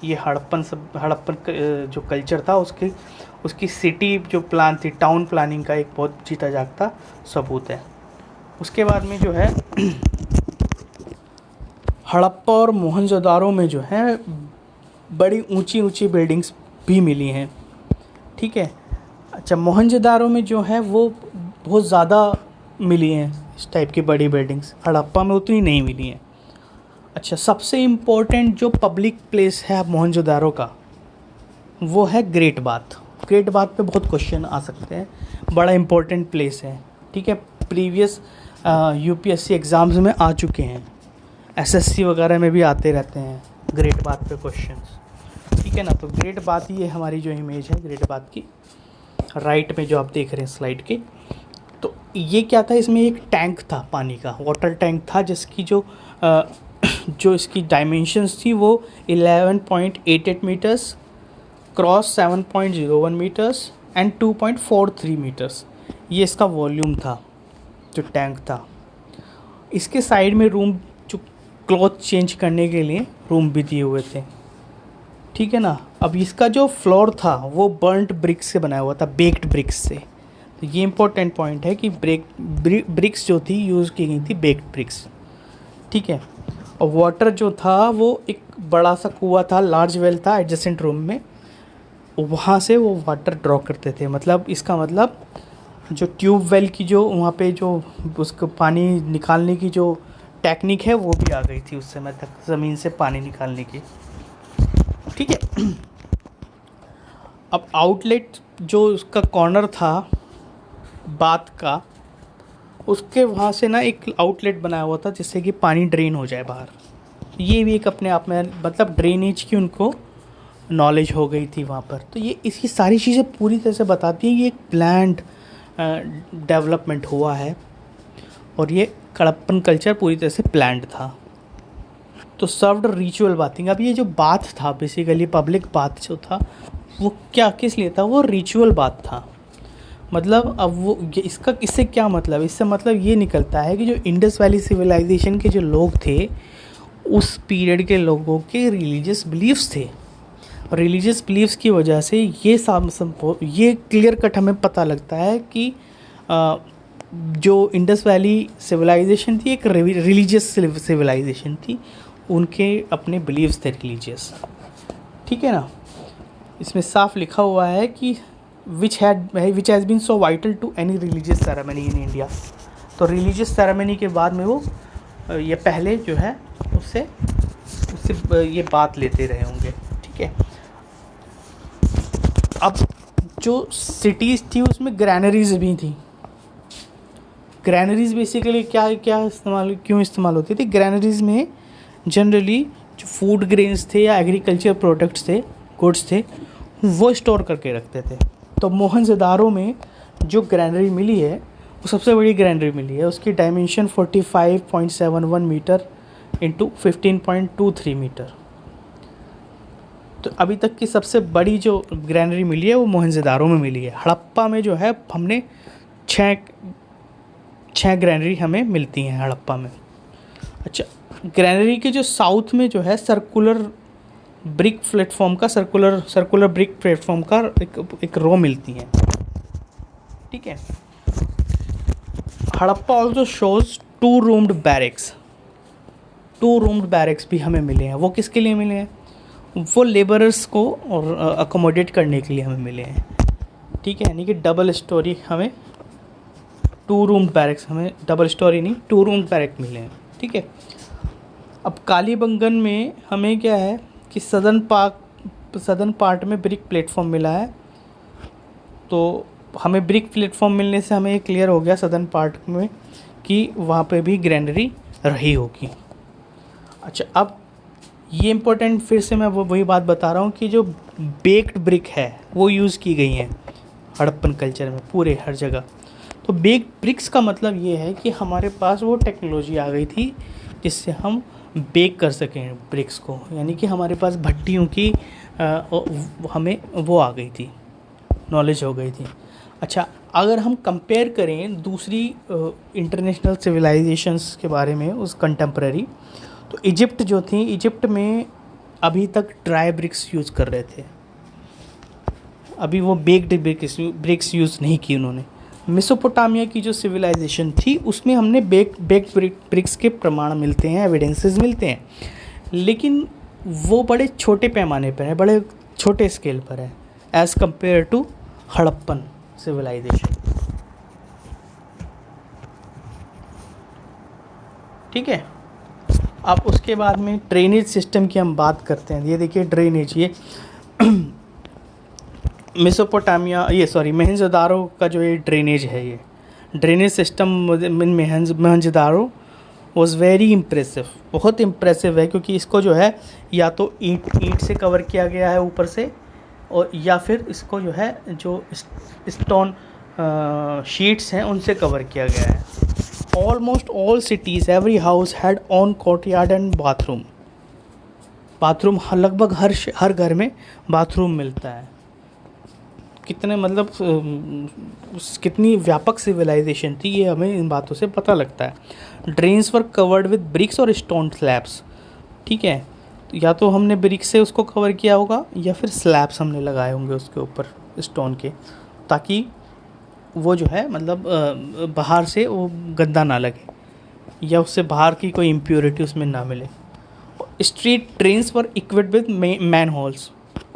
ये हड़प्पन जो कल्चर था उसकी सिटी जो प्लान थी, टाउन प्लानिंग का एक बहुत जीता जागता सबूत है। उसके बाद में जो है हड़प्पा और मोहनजोदारो में जो है बड़ी ऊंची बिल्डिंग्स भी मिली हैं, ठीक है। अच्छा, मोहनजोदारो में जो है वो बहुत ज़्यादा मिली हैं इस टाइप की बड़ी बिल्डिंग्स, हड़प्पा में उतनी नहीं मिली हैं। अच्छा, सबसे इम्पोर्टेंट जो पब्लिक प्लेस है मोहनजोदारो का वो है ग्रेट बाथ। ग्रेट बाथ पे बहुत क्वेश्चन आ सकते हैं, बड़ा इम्पोर्टेंट प्लेस है, ठीक है। प्रीवियस यूपीएससी एग्ज़ाम्स में आ चुके हैं, एसएससी वगैरह में भी आते रहते हैं ग्रेट बाथ पे क्वेश्चंस, ठीक है ना। तो ग्रेट बाथ ये हमारी जो इमेज है ग्रेट बाथ की, राइट में जो आप देख रहे हैं स्लाइड के, तो ये क्या था, इसमें एक टैंक था, पानी का वाटर टैंक था, जिसकी जो इसकी डायमेंशंस थी वो 11.88 metres, cross 7.01 metres and 2.43 metres, ये इसका वॉल्यूम था, जो टैंक था। इसके साइड में रूम, जो क्लॉथ चेंज करने के लिए रूम भी दिए हुए थे, ठीक है ना। अब इसका जो फ्लोर था वो बर्न्ट ब्रिक्स से बनाया हुआ था, बेक्ड ब्रिक्स से। तो ये इंपॉर्टेंट पॉइंट है कि ब्रिक्स जो थी यूज़ की गई थी बेक्ड ब्रिक्स, ठीक है। और वाटर जो था वो एक बड़ा सा कुआं था, लार्ज वेल था एडजेसेंट रूम में, वहाँ से वो वाटर ड्रॉ करते थे। मतलब इसका मतलब जो ट्यूब वेल की जो वहाँ पे जो उसको पानी निकालने की जो टेक्निक है वो भी आ गई थी उस समय तक, ज़मीन से पानी निकालने की, ठीक है। अब आउटलेट जो उसका कॉर्नर था बाथ का, उसके वहाँ से ना एक आउटलेट बनाया हुआ था जिससे कि पानी ड्रेन हो जाए बाहर। ये भी एक अपने आप में मतलब ड्रेनेज की उनको नॉलेज हो गई थी वहाँ पर। तो ये इसकी सारी चीज़ें पूरी तरह से बताती हैं कि एक प्लान्ड डेवलपमेंट हुआ है और ये हड़प्पन कल्चर पूरी तरह से प्लान्ड था। तो सर्व्ड रिचुअल बाथिंग। अब ये जो बाथ था बेसिकली पब्लिक बाथ जो था वो क्या किस लिए था, वो रिचुअल बाथ था। मतलब अब वो इसका इससे क्या मतलब, इससे मतलब ये निकलता है कि जो इंडस वैली सिविलाइजेशन के जो लोग थे उस पीरियड के लोगों के रिलीजियस बिलीफ्स थे, और रिलीजियस बिलीफ्स की वजह से ये क्लियर कट हमें पता लगता है कि जो इंडस वैली सिविलाइजेशन थी एक रिलीजियस सिविलाइजेशन थी, उनके अपने बिलीव्स थे रिलीजियस, ठीक है ना। इसमें साफ लिखा हुआ है कि which has been so vital to any religious ceremony in India. तो रिलीजियस सेरेमनी के बाद में वो ये पहले जो है उससे ये बात लेते रहे होंगे, ठीक है। अब जो सिटीज़ थी उसमें ग्रैनरीज भी थी। ग्रैनरीज बेसिकली क्या क्यों इस्तेमाल होती थी। ग्रैनरीज में जनरली जो फूड ग्रेन्स थे या एग्रीकल्चर प्रोडक्ट्स थे, गुड्स थे, वो स्टोर करके रखते थे। तो मोहनजोदारो में जो ग्रैनरी मिली है वो सबसे बड़ी ग्रैनरी मिली है। उसकी डायमेंशन 45.71 मीटर इंटू 15.23 मीटर। तो अभी तक की सबसे बड़ी जो ग्रैनरी मिली है वो मोहनजोदारो में मिली है। हड़प्पा में जो है हमने छः ग्रैनरी हमें मिलती हैं हड़प्पा में। अच्छा, ग्रैनरी के जो साउथ में जो है सर्कुलर ब्रिक प्लेटफॉर्म का सर्कुलर ब्रिक प्लेटफॉर्म का एक रो मिलती है, ठीक है। Harappa also shows 2 roomed barracks भी हमें मिले हैं। वो किसके लिए मिले हैं, वो लेबरर्स को और अकोमोडेट करने के लिए हमें मिले हैं, ठीक है। यानी कि डबल स्टोरी हमें 2 रूम्ड बैरक्स, हमें डबल स्टोरी नहीं 2 रूम्ड बैरक मिले हैं, ठीक है। अब कालीबंगन में हमें क्या है कि सदर्न पार्ट में ब्रिक प्लेटफॉर्म मिला है। तो हमें ब्रिक प्लेटफॉर्म मिलने से हमें ये क्लियर हो गया सदर्न पार्ट में कि वहाँ पे भी ग्रैनरी रही होगी। अच्छा, अब ये इम्पोर्टेंट फिर से मैं वही बात बता रहा हूँ कि जो बेक्ड ब्रिक है वो यूज़ की गई हैं हड़प्पन कल्चर में पूरे हर जगह। तो बेक्ड ब्रिक्स का मतलब ये है कि हमारे पास वो टेक्नोलॉजी आ गई थी जिससे हम बेक कर सकें ब्रिक्स को, यानी कि हमारे पास भट्टियों की हमें वो आ गई थी, नॉलेज हो गई थी। अच्छा, अगर हम कंपेयर करें दूसरी इंटरनेशनल सिविलाइजेशंस के बारे में उस कंटेम्प्रेरी, तो इजिप्ट जो थी, इजिप्ट में अभी तक ड्राई ब्रिक्स यूज़ कर रहे थे, अभी वो बेक्ड ब्रिक्स यूज़ नहीं की उन्होंने। मेसोपोटामिया की जो सिविलाइजेशन थी उसमें हमने बेक्ड ब्रिक्स के प्रमाण मिलते हैं, एविडेंसेस मिलते हैं, लेकिन वो बड़े छोटे पैमाने पर है, बड़े छोटे स्केल पर है as compare to Harappan civilisation, ठीक है। अब उसके बाद में ड्रेनेज सिस्टम की हम बात करते हैं। ये देखिए ड्रेनेज, ये मोहनजोदारो का जो ये ड्रेनेज है, ये drainage system Mohenjodaro was very impressive, बहुत इम्प्रेसिव है, क्योंकि इसको जो है या तो ईंट से कवर किया गया है ऊपर से, और या फिर इसको जो है जो स्टोन शीट्स हैं उनसे कवर किया गया है। Almost all cities every house had on courtyard and bathroom लगभग हर घर में बाथरूम मिलता है। कितने मतलब कितनी व्यापक सिविलाइजेशन थी, ये हमें इन बातों से पता लगता है। Drains were covered with bricks और स्टोन स्लैब्स, ठीक है, या तो हमने ब्रिक से उसको कवर किया होगा या फिर स्लैब्स हमने लगाए होंगे उसके ऊपर स्टोन के, ताकि वो जो है मतलब बाहर से वो गंदा ना लगे या उससे बाहर की कोई इम्प्योरिटी उसमें ना मिले। Street drains were equipped with manholes,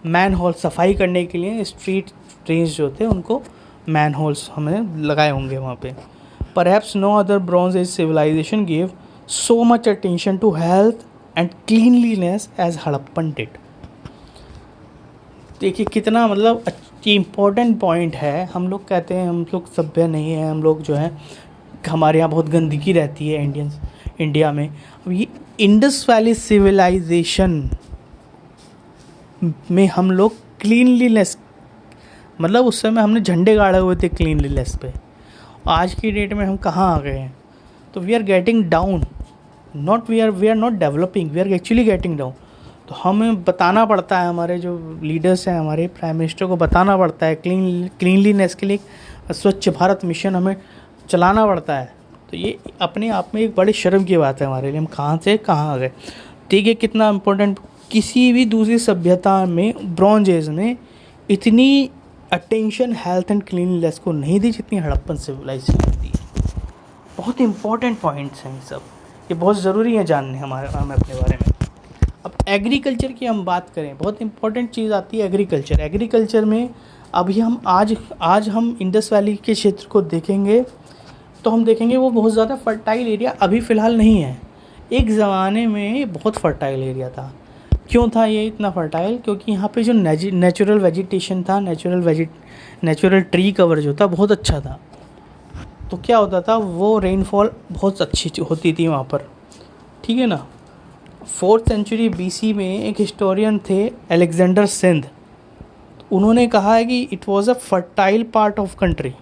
manhole सफाई करने के लिए स्ट्रीट ड्रेन्स जो थे उनको मैन होल्स हमने लगाए होंगे वहाँ पे। Perhaps no other bronze age civilisation give so much attention to health and cleanliness as Harappan did. देखिए कितना मतलब इम्पोर्टेंट पॉइंट है। हम लोग कहते हैं हम लोग सभ्य नहीं है, हम लोग जो है हमारे यहाँ बहुत गंदगी रहती है इंडिया में। अब ये इंडस वैली सिविलाइजेशन में हम लोग क्लीनलीनेस, मतलब उस समय हमने झंडे गाड़े हुए थे क्लीनलीनेस पे, आज की डेट में हम कहाँ आ गए हैं। तो we are getting down, we are not developing, we are actually getting down. तो हमें बताना पड़ता है, हमारे जो लीडर्स हैं, हमारे प्राइम मिनिस्टर को बताना पड़ता है क्लीनलीनेस के लिए स्वच्छ भारत मिशन हमें चलाना पड़ता है। तो ये अपने आप में एक बड़ी शर्म की बात है हमारे लिए, हम कहाँ से कहाँ आ गए। ठीक है, कितना इम्पोर्टेंट, किसी भी दूसरी सभ्यता में ब्रॉन्ज एज में इतनी अटेंशन हेल्थ एंड क्लीनलीनेस को नहीं दी जितनी हड़प्पन सिविलाइजेशन दी। बहुत इंपॉर्टेंट पॉइंट्स हैं ये सब, ये बहुत ज़रूरी है जानने हमें अपने बारे में। अब एग्रीकल्चर की हम बात करें, बहुत इंपॉर्टेंट चीज़ आती है एग्रीकल्चर। एग्रीकल्चर में अभी हम आज हम इंडस वैली के क्षेत्र को देखेंगे तो हम देखेंगे वो बहुत ज़्यादा फर्टाइल एरिया अभी फ़िलहाल नहीं है। एक ज़माने में बहुत फर्टाइल एरिया था। क्यों था ये इतना फर्टाइल? क्योंकि यहाँ पे जो नेचुरल वेजिटेशन था, नेचुरल ट्री कवर जो था बहुत अच्छा था। तो क्या होता था, वो रेनफॉल बहुत अच्छी होती थी वहाँ पर, ठीक है ना। 4th सेंचुरी BC में एक हिस्टोरियन थे अलेक्जेंडर सिंध, उन्होंने कहा है कि it was a fertile part of country,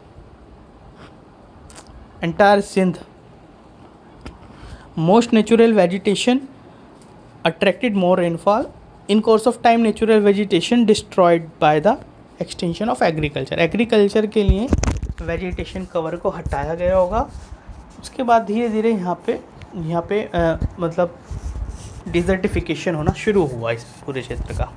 entire Sindh. Most natural vegetation attracted more rainfall. In course of time natural vegetation destroyed by the extension of agriculture. Agriculture के लिए वेजिटेशन कवर को हटाया गया होगा, उसके बाद धीरे धीरे यहाँ पे मतलब डिजर्टिफिकेशन होना शुरू हुआ इस पूरे क्षेत्र का,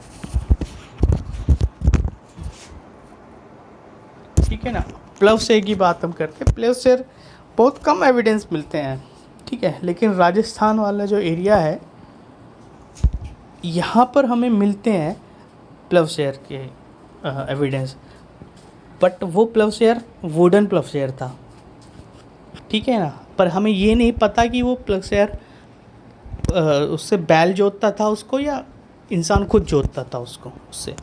ठीक है ना। प्लवशेर की बात हम करते हैं। प्लवशेर बहुत कम एविडेंस मिलते हैं, ठीक है, लेकिन राजस्थान वाला जो एरिया है यहाँ पर हमें मिलते हैं प्लवशेर के एविडेंस। बट वो प्लवशेर वुडन प्लवशेर था, ठीक है ना। पर हमें ये नहीं पता कि वो प्लवशेर उससे बैल जोतता था उसको या इंसान खुद जोतता था उसको उससे,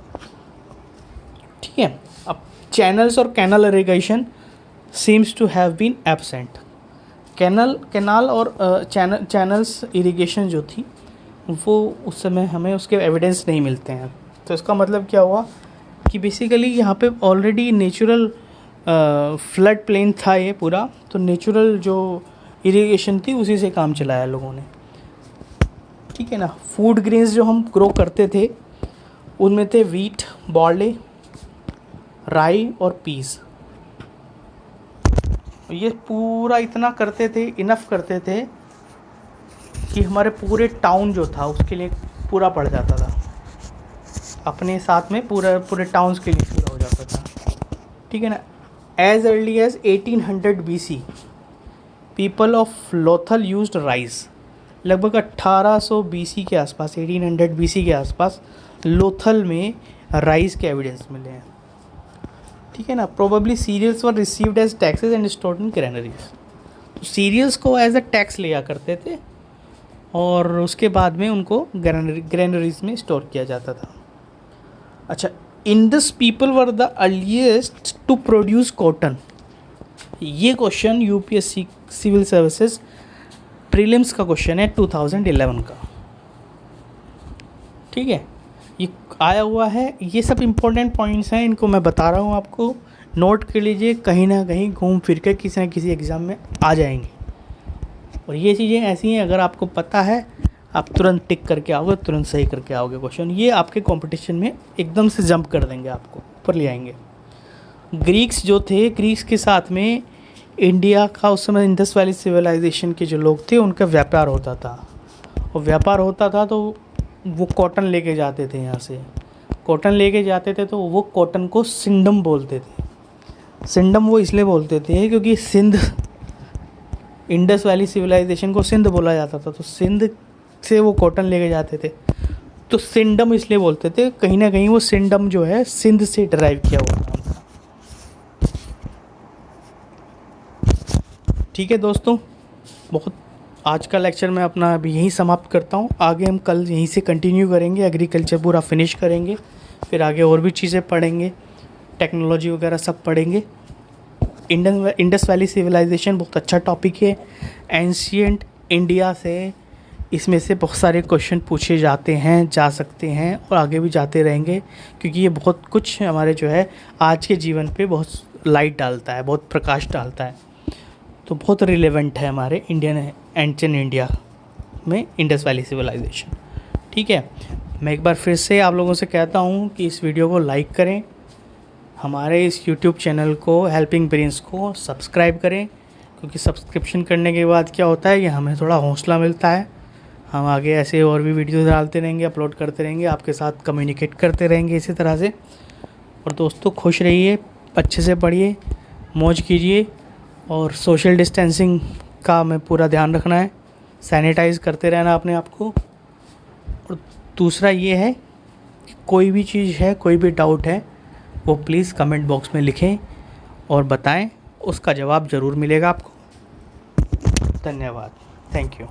ठीक है। अब चैनल्स और canal irrigation seems to have been absent. Canal और चैनल्स इरिगेशन जो थी वो उस समय हमें उसके एविडेंस नहीं मिलते हैं। तो इसका मतलब क्या हुआ कि बेसिकली यहाँ पे ऑलरेडी नेचुरल फ्लड प्लेन था ये पूरा, तो नेचुरल जो इरिगेशन थी उसी से काम चलाया लोगों ने, ठीक है ना। फूड ग्रेन्स जो हम ग्रो करते थे उनमें थे वीट, बार्ले, राई और पीस। ये पूरा इतना करते थे, इनफ करते थे कि हमारे पूरे टाउन जो था उसके लिए पूरा पड़ जाता था, अपने साथ में पूरे टाउन्स के लिए पूरा हो जाता था, ठीक है ना। As early as 1800 BC people of Lothal used rice. लगभग 1800 BC के आसपास, 1800 BC के आसपास लोथल में राइस के एविडेंस मिले हैं, ठीक है ना। Probably cereals were received as taxes and stored in granaries. Cereals को एज अ टैक्स लिया करते थे और उसके बाद में उनको ग्रेनरीज में स्टोर किया जाता था। अच्छा, Indus people were the earliest to produce cotton. ये question UPSC civil services prelims का क्वेश्चन है 2011 का, ठीक है, ये आया हुआ है। ये सब इम्पोर्टेंट पॉइंट्स हैं, इनको मैं बता रहा हूँ आपको, नोट कर लीजिए, कहीं ना कहीं घूम फिर कर किसी न किसी एग्ज़ाम में आ जाएंगे। और ये चीज़ें ऐसी हैं, अगर आपको पता है आप तुरंत टिक करके आओगे, तुरंत सही करके आओगे क्वेश्चन, ये आपके कंपटीशन में एकदम से जंप कर देंगे, आपको ऊपर ले आएंगे। ग्रीक्स जो थे, ग्रीक्स के साथ में इंडिया का उस समय इंडस वैली सिविलाइजेशन के जो लोग थे उनका व्यापार होता था, और व्यापार होता था तो वो कॉटन लेके जाते थे यहाँ से, कॉटन लेके जाते थे तो वो कॉटन को सिंडम बोलते थे। सिंडम वो इसलिए बोलते थे क्योंकि सिंध, इंडस वैली सिविलाइजेशन को सिंध बोला जाता था, तो सिंध से वो कॉटन लेके जाते थे, तो सिंडम इसलिए बोलते थे। कहीं ना कहीं वो सिंडम जो है सिंध से ड्राइव किया हुआ था। ठीक है दोस्तों, बहुत आज का लेक्चर मैं अपना अभी यहीं समाप्त करता हूँ। आगे हम कल यहीं से कंटिन्यू करेंगे, एग्रीकल्चर पूरा फिनिश करेंगे, फिर आगे और भी चीज़ें पढ़ेंगे, टेक्नोलॉजी वगैरह सब पढ़ेंगे। इंडस वैली सिविलाइजेशन बहुत अच्छा टॉपिक है। एंशियंट इंडिया से इसमें से बहुत सारे क्वेश्चन पूछे जाते हैं, जा सकते हैं और आगे भी जाते रहेंगे, क्योंकि ये बहुत कुछ हमारे जो है आज के जीवन पे बहुत लाइट डालता है, बहुत प्रकाश डालता है, तो बहुत रिलेवेंट है हमारे इंडियन एंशियंट इंडिया में इंडस वैली सिविलाइजेशन। ठीक है, मैं एक बार फिर से आप लोगों से कहता हूँ कि इस वीडियो को लाइक करें, हमारे इस यूट्यूब चैनल को हेल्पिंग ब्रेन्स को सब्सक्राइब करें, क्योंकि सब्सक्रिप्शन करने के बाद क्या होता है कि हमें थोड़ा हौसला मिलता है, हम आगे ऐसे और भी वीडियो डालते रहेंगे, अपलोड करते रहेंगे, आपके साथ कम्युनिकेट करते रहेंगे इसी तरह से। और दोस्तों खुश रहिए, अच्छे से पढ़िए, मौज कीजिए, और सोशल डिस्टेंसिंग का हमें पूरा ध्यान रखना है, सैनिटाइज़ करते रहना अपने आप को। और दूसरा ये है कि कोई भी चीज़ है, कोई भी डाउट है, वो प्लीज़ कमेंट बॉक्स में लिखें और बताएं, उसका जवाब ज़रूर मिलेगा आपको। धन्यवाद, थैंक यू।